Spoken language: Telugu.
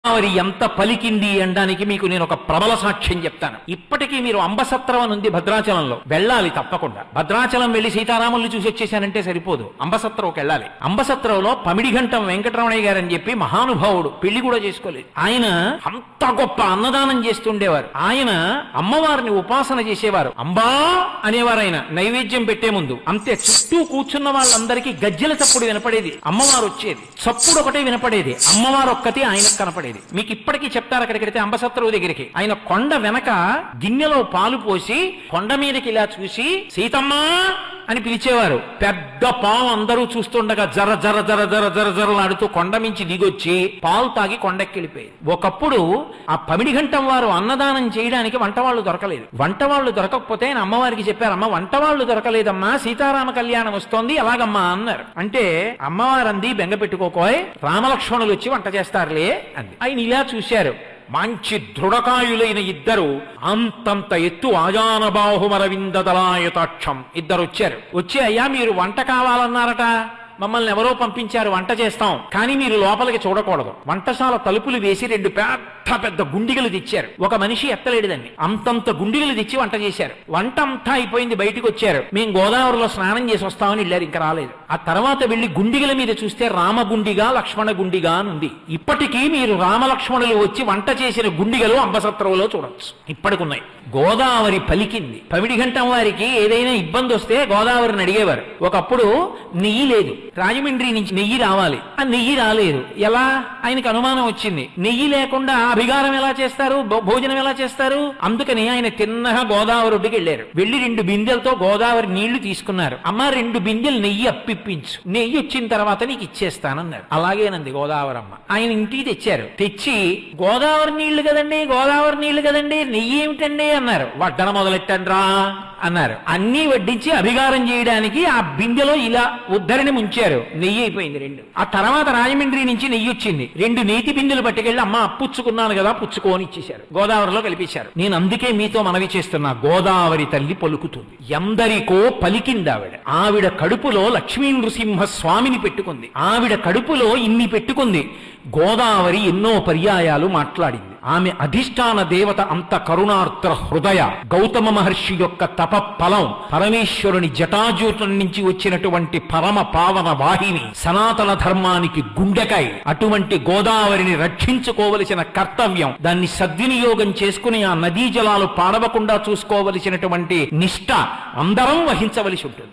గోదావరి ఎంత పలికింది అనడానికి మీకు నేను ఒక ప్రబల సాక్ష్యం చెప్తాను. ఇప్పటికీ మీరు అంబసత్రం అని ఉంది భద్రాచలంలో, వెళ్ళాలి తప్పకుండా. భద్రాచలం వెళ్లి సీతారాముల్ని చూసి వచ్చేసానంటే సరిపోదు, అంబసత్రంకి వెళ్ళాలి. అంబసత్రంలో పమిడిఘంటం వెంకటరమణయ్య గారు అని చెప్పి మహానుభావుడు, పెళ్లి కూడా చేసుకోలేదు. ఆయన అంత గొప్ప అన్నదానం చేస్తుండేవారు. ఆయన అమ్మవారిని ఉపాసన చేసేవారు. అంబా అనేవారు ఆయన నైవేద్యం పెట్టే ముందు. అంతే, చుట్టూ కూర్చున్న వాళ్ళందరికీ గజ్జెల చప్పుడు వినపడేది, అమ్మవారు వచ్చేది. చప్పుడు ఒకటే వినపడేది, అమ్మవారు ఒక్కటి ఆయనకు కనపడేది. మీకు ఇప్పటికీ చెప్తారు, అక్కడికి అంబసత్రవు దగ్గరికి ఆయన కొండ వెనక గిన్నెలో పాలు పోసి కొండ మీదకి ఇలా చూసి సీతమ్మా అని పిలిచేవారు. పెద్ద పాము అందరూ చూస్తుండగా జర జర జర జర జర జరలాడుతూ కొండ మించి దిగొచ్చి పాలు తాగి కొండెక్కిలిపోయేది. ఒకప్పుడు ఆ పమిడిఘంటం వారు అన్నదానం చేయడానికి వంటవాళ్లు దొరకలేదు. వంటవాళ్లు దొరకకపోతే ఆయన అమ్మవారికి చెప్పారు, అమ్మ వంటవాళ్లు దొరకలేదమ్మా, సీతారామ కళ్యాణం వస్తోంది ఎలాగమ్మా అన్నారు. అంటే అమ్మవారు అంది, బెంగ పెట్టుకోకోయ్, రామలక్ష్మణులు వచ్చి వంట చేస్తారులే అంది. ఆయన ఇలా చూశారు, మంచి దృఢకాయులైన ఇద్దరు, అంతంత ఎత్తు ఆజానబాహుమరవిందదలాయతాక్షం ఇద్దరు వచ్చారు. వచ్చి అయ్యా మీరు వంట కావాలన్నారట, మమ్మల్ని ఎవరో పంపించారు, వంట చేస్తాం, కానీ మీరు లోపలికి చూడకూడదు. వంటశాల తలుపులు వేసి రెండు పెద్ద పెద్ద గుండిగలు తెచ్చారు. ఒక మనిషి ఎత్తలేడు దాన్ని, అంతంత గుండిగలు తెచ్చి వంట చేశారు. వంట అంతా అయిపోయింది, బయటకు వచ్చారు. మేము గోదావరిలో స్నానం చేసి వస్తామని వెళ్ళారు, ఇంకా రాలేదు. ఆ తర్వాత వెళ్లి గుండిగల మీద చూస్తే రామగుండిగా లక్ష్మణ గుండిగా అని ఉంది. ఇప్పటికీ మీరు రామలక్ష్మణులు వచ్చి వంట చేసిన గుండిగలు అంబసత్రంలో చూడొచ్చు, ఇప్పటికున్నాయి. గోదావరి పలికింది. పమిడిఘంటం వారికి ఏదైనా ఇబ్బంది వస్తే గోదావరిని అడిగేవారు. ఒకప్పుడు నెయ్యి లేదు, రాజమండ్రి నుంచి నెయ్యి రావాలి, ఆ నెయ్యి రాలేదు. ఎలా? ఆయనకు అనుమానం వచ్చింది, నెయ్యి లేకుండా అభిగారం ఎలా చేస్తారు, భోజనం ఎలా చేస్తారు? అందుకని ఆయన తిన్నగా గోదావరి ఒడ్డుకి వెళ్ళారు. వెళ్లి 2 బిందెలతో గోదావరి నీళ్లు తీసుకున్నారు. అమ్మ 2 బిందెలు నెయ్యి అప్పిప్పించు, నెయ్యి వచ్చిన తర్వాత నీకు ఇచ్చేస్తానన్నారు. అలాగేనంది గోదావరమ్మ. ఆయన ఇంటికి తెచ్చారు. తెచ్చి గోదావరి నీళ్లు కదండి, గోదావరి నీళ్లు కదండి, నెయ్యి ఏమిటండి అన్నారు. వడ్డన మొదలెట్టండ్రా అన్నారు. అన్నీ వడ్డించి అభిగారం చేయడానికి ఆ బిందెలో ఇలా ఉద్ధరిని ముంచారు. నెయ్యి అయిపోయింది 2. ఆ తర్వాత రాజమండ్రి నుంచి నెయ్యి వచ్చింది. 2 నేతి బిందెలు పట్టుకెళ్ళి అమ్మ అప్పుచ్చుకున్నాను కదా పుచ్చుకోని ఇచ్చేశారు, గోదావరిలో కలిపేశారు. నేను అందుకే మీతో మనవి చేస్తున్నా, గోదావరి తల్లి పలుకుతుంది, ఎందరికో పలికింది ఆవిడ. ఆవిడ కడుపులో లక్ష్మీ నృసింహ స్వామిని పెట్టుకుంది, ఆవిడ కడుపులో ఇన్ని పెట్టుకుంది. గోదావరి ఎన్నో పర్యాయాలు మాట్లాడింది. ఆమె అధిష్టాన దేవత అంత కరుణార్ద్ర హృదయ, గౌతమ మహర్షి యొక్క తప ఫలం, పరమేశ్వరుని జటాజూటం నుంచి వచ్చినటువంటి పరమ పావన వాహిని, సనాతన ధర్మానికి గుండెకాయ. అటువంటి గోదావరిని రక్షించుకోవలసిన కర్తవ్యం, దాన్ని సద్వినియోగం చేసుకుని ఆ నదీ జలాలు పాడవకుండా చూసుకోవలసినటువంటి నిష్ఠ అందరం వహించవలసి ఉంటుంది.